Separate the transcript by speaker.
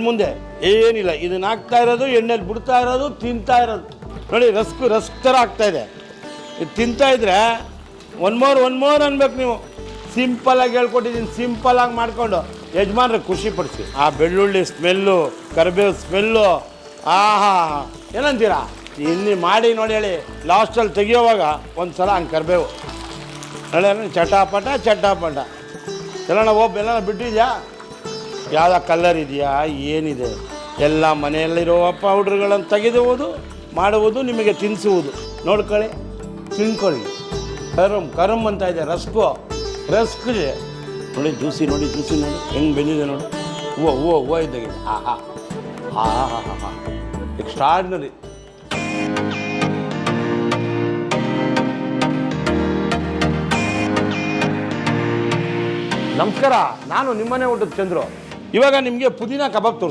Speaker 1: ಮುಂದೆ ಏನಿಲ್ಲ, ಇದನ್ನ ಹಾಕ್ತಾ ಇರೋದು, ಎಣ್ಣೆಲಿ ಬಿಡ್ತಾ ಇರೋದು, ತಿಂತಾ ಇರೋದು. ನೋಡಿ ರಸ್ಕ್ ಥರ ಆಗ್ತಾ ಇದೆ. ಇದು ತಿಂತಾ ಇದ್ರೆ ಒನ್ ಮೋರ್ ಅನ್ಬೇಕು ನೀವು. ಸಿಂಪಲಾಗಿ ಹೇಳ್ಕೊಟ್ಟಿದ್ದೀನಿ, ಸಿಂಪಲಾಗಿ ಮಾಡಿಕೊಂಡು ಯಜಮಾನ್ರೆ ಖುಷಿ ಪಡಿಸಿ. ಆ ಬೆಳ್ಳುಳ್ಳಿ ಸ್ಮೆಲ್ಲು, ಕರಿಬೇವು ಸ್ಮೆಲ್ಲು, ಆಹಾ ಏನಂತೀರಾ? ಇಲ್ಲಿ ಮಾಡಿ ನೋಡಿ ಹೇಳಿ. ಲಾಸ್ಟಲ್ಲಿ ತೆಗಿಯೋವಾಗ ಒಂದು ಸಲ ಹಂಗೆ ಕರಿಬೇವು ನೋಡಿ, ಚಟಾಪಟ ಎಲ್ಲಣ್ಣ ಎಲ್ಲನ ಬಿಟ್ಟಿದ್ಯಾ? ಯಾವ್ದು ಕಲರ್ ಇದೆಯಾ, ಏನಿದೆ ಎಲ್ಲ ಮನೆಯಲ್ಲಿರೋ ಪೌಡ್ರ್ಗಳನ್ನು ತೆಗೆದುವುದು, ಮಾಡುವುದು, ನಿಮಗೆ ತಿನ್ನಿಸುವುದು. ನೋಡ್ಕೊಳ್ಳಿ, ತಿನ್ಕೊಳ್ಳಿ. ಕರಮ್ ಅಂತ ಇದೆ, ರಸ್ಕ್ ಇದೆ ನೋಡಿ. ಜ್ಯೂಸಿ ನೋಡಿ ಹೆಂಗೆ ಬೆಂದಿದೆ ನೋಡಿ. ಓ ಇದ್ದಾಗಿದೆ. ಆಹಾ ಎಕ್ಸ್ಟ್ರಾರ್ಡಿನರಿ. ನಮಸ್ಕಾರ, ನಾನು ನಿಮ್ಮನೆ ಊಟದ ಚಂದ್ರು. ಇವಾಗ ನಿಮಗೆ ಪುದೀನ ಕಬಾಬ್ ತೋರಿಸ್ತೀನಿ.